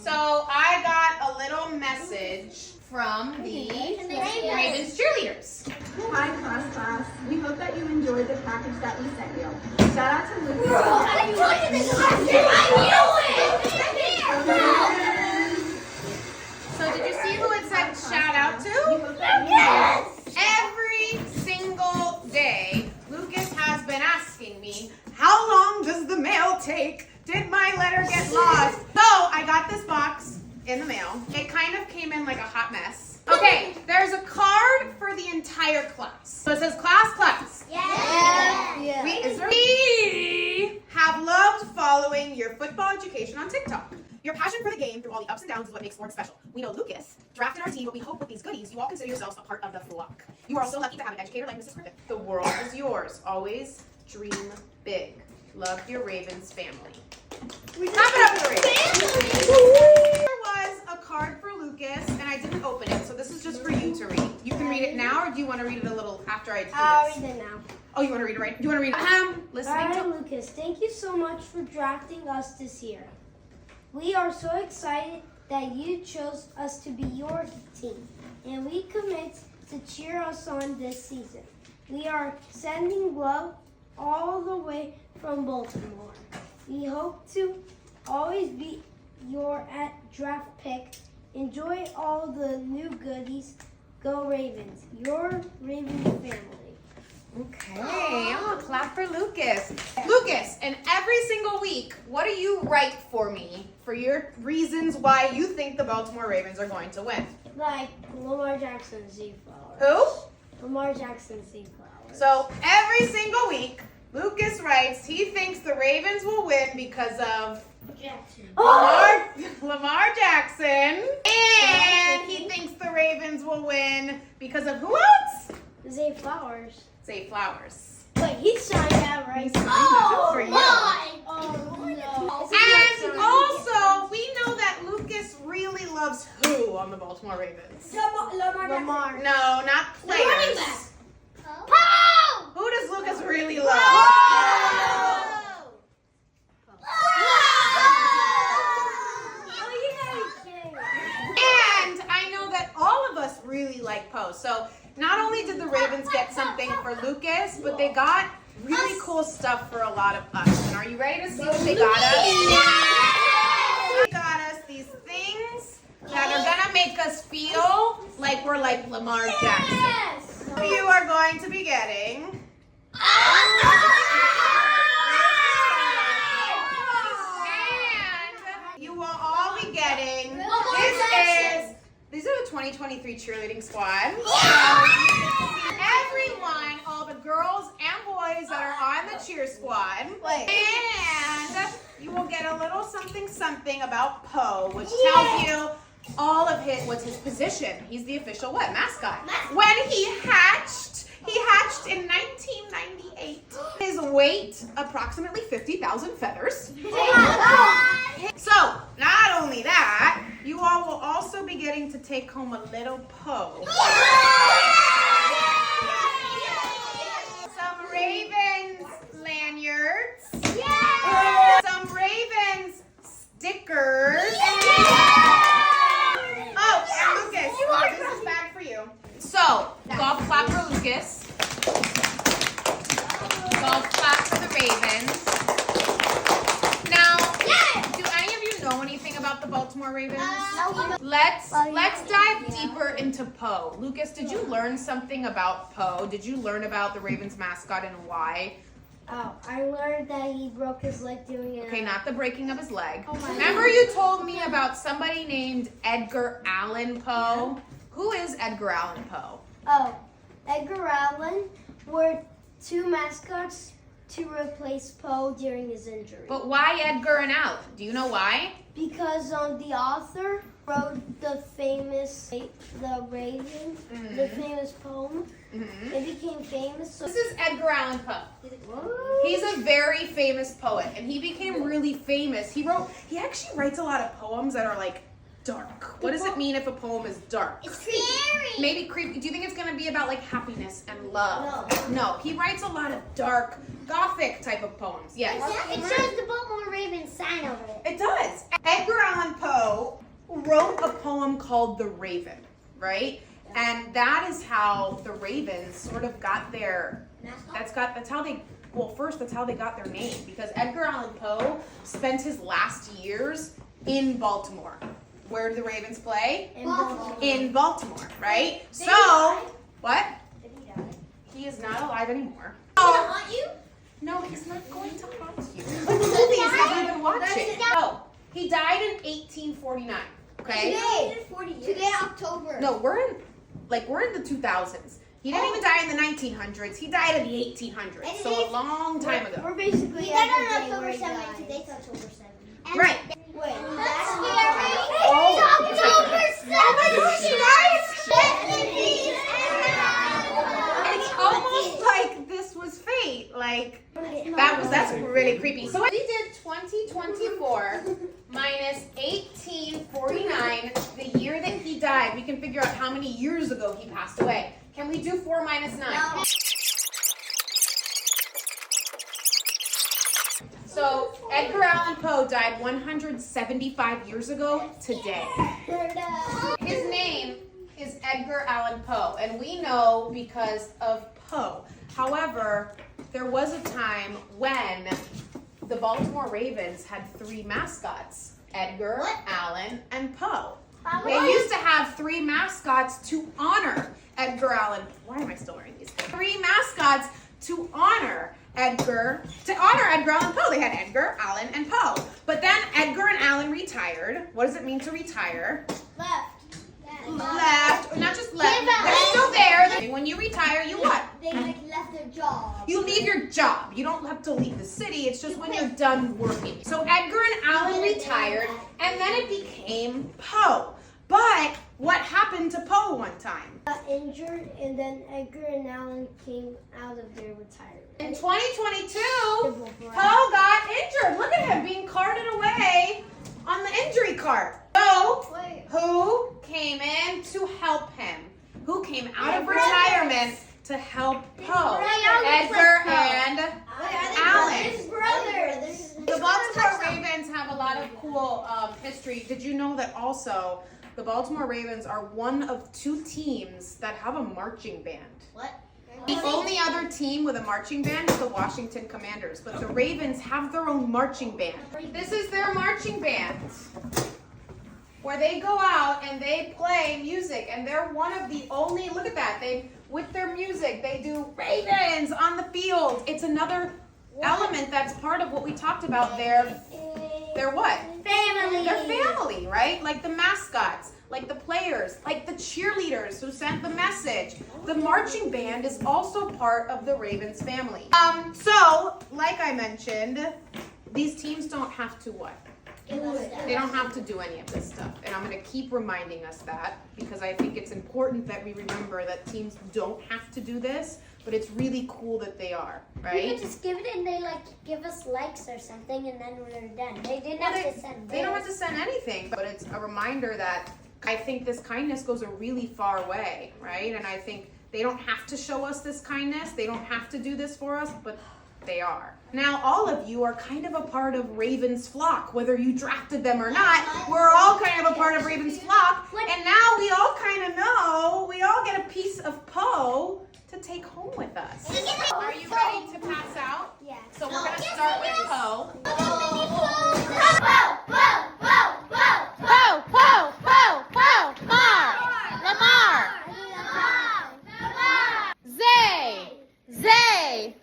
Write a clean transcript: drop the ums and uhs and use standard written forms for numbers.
So I got a little message from the Ravens cheerleaders. Hi, class. We hope that you enjoyed the package that we sent you. Shout out to Lucas. So did you see who it said shout out to? Yes! Every single day, Lucas has been asking me, how long does the mail take? Did my letter get lost? So I got this box in the mail. It kind of came in like a hot mess. Okay, there's a card for the entire class. So it says class. Yeah. We have loved following your football education on TikTok. Your passion for the game through all the ups and downs is what makes sports special. We know Lucas drafted our team, but we hope with these goodies, you all consider yourselves a part of the flock. You are also lucky to have an educator like Mrs. Griffith. The world is yours. Always dream big. Love your Ravens family. Clap it up for the Ravens. There was a card for Lucas, and I didn't open it, so this is just for you to read. You can read it now, or do you want to read it a little after I do this? I'll read it now. Oh, you want to read it right? You want to read it? Listening to Lucas, thank you so much for drafting us this year. We are so excited that you chose us to be your team, and we commit to cheer us on this season. We are sending love all the way from Baltimore. We hope to always be your draft pick. Enjoy all the new goodies. Go Ravens, your Ravens family. Okay, I'm gonna clap for Lucas. Lucas, and every single week, what do you write for me for your reasons why you think the Baltimore Ravens are going to win? Like Lamar Jackson, Z Flowers. Who? Lamar Jackson, Z Flowers. So every single week, Lucas writes he thinks the Ravens will win because of Lamar Jackson. And he thinks the Ravens will win because of who else? Zay Flowers. Zay Flowers. Wait, he signed that, right? He signed that for you. Oh, no. And also, we know that Lucas really loves who on the Baltimore Ravens? Lamar. No, not players. Poe! Who does Lucas really love? And I know that all of us really like Poe. So not only did the Ravens get something for Lucas, but they got really cool stuff for a lot of us. And are you ready to see what they got us? They got us these things that are gonna make us feel like we're like Lamar Jackson. You are going to be getting and you will all be getting these are the 2023 cheerleading squad. So everyone, all the girls and boys that are on the cheer squad. And you will get a little something about Poe, which tells you all of what's his position. He's the official what? Mascot. When he hatched in 1998. His weight, approximately 50,000 feathers. So, not only that, you all will also be getting to take home a little Poe. Some Ravens lanyards. Some Ravens stickers. Oh, and Lucas, this is bag for you. So, golf clap for Lucas. Golf clap for the Ravens. Now, do any of you know anything about the Baltimore Ravens? Let's dive deeper into Poe. Lucas, did you learn something about Poe? Did you learn about the Ravens mascot and why? Oh, I learned that he broke his leg doing it. Okay, not the breaking of his leg. Remember you told me about somebody named Edgar Allen Poe? Yeah. Who is Edgar Allen Poe? Oh, Edgar Allen were two mascots to replace Poe during his injury. But why Edgar and Allen? Do you know why? Because the author wrote the famous The Raven, the famous poem. It became famous. So this is Edgar Allan Poe. He's a very famous poet, and he became really famous. He actually writes a lot of poems that are like dark. What does it mean if a poem is dark? It's scary. Maybe creepy. Do you think it's going to be about like happiness and love? No. He writes a lot of dark, gothic type of poems. Yes. It shows the Baltimore Ravens sign over it. It does. Edgar Allan Poe wrote a poem called The Raven, right? And that is how the Ravens sort of got their, that's how they got their name, because Edgar Allan Poe spent his last years in Baltimore. Where do the Ravens play? In Baltimore. In Baltimore, right? Did So, he die? what? Did he die? He is not alive anymore. Haunt you? No, he's not going to haunt you. What movies have you been watching? Oh, he died in 1849. Okay. Today, October. No, we're in the 2000s. He didn't even die in the 1900s. He died in the 1800s. So a long time ago. We're basically He died on October 7th. Today's October 7th. Right. Wait. That's scary. Oh. It's October 7th. Oh my gosh, you guys! It's almost like this was fate. Like that's really creepy. So we did 2024 minus 1849, the year that he died. We can figure out how many years ago he passed away. Can we do 4 minus 9? No. So Edgar Allan Poe died 175 years ago today. His name is Edgar Allan Poe, and we know because of Poe. However, there was a time when the Baltimore Ravens had 3 mascots, Edgar, Allan, and Poe. They used to have 3 mascots to honor Edgar Allan. Why am I still wearing these? 3 mascots to honor Edgar Allan Poe. They had Edgar, Allan, and Poe. But then Edgar and Allan retired. What does it mean to retire? Left, not just left. They're still there. When you retire, you what? They left their job. You leave your job. You don't have to leave the city. It's just when you're done working. So Edgar and Allan retired, and then it became Poe. But what happened to Poe one time? Got injured, and then Edgar and Allan came out of their retirement. In 2022, Poe got injured. Look at him being carted away on the injury cart. So, who came in to help him? Who came out of retirement to help Poe? Edgar and Allan. The Baltimore Ravens have a lot of cool history. Did you know that also the Baltimore Ravens are one of 2 teams that have a marching band? What? The only other team with a marching band is the Washington Commanders, but the Ravens have their own marching band. This is their marching band, where they go out and they play music, and they're one of the only, look at that, with their music, they do Ravens on the field. It's another element that's part of what we talked about there. They're what? Family. They're family, right? Like the mascots, like the players, like the cheerleaders who sent the message. The marching band is also part of the Ravens family. So, like I mentioned, these teams don't have to what? They don't have to do any of this stuff. And I'm going to keep reminding us that, because I think it's important that we remember that teams don't have to do this, but it's really cool that they are, right? You could just give it and they give us likes or something, and then we're done. They didn't have to send. They don't have to send anything, but it's a reminder that I think this kindness goes a really far way, right? And I think they don't have to show us this kindness. They don't have to do this for us, but they are. Now, all of you are kind of a part of Raven's flock, whether you drafted them or not. We're all kind of a part of Raven's flock, and now we all kind of know, we all get a piece of Poe to take home with us. Are you ready to pass out? Yeah. So we're going to start with Poe. Zay.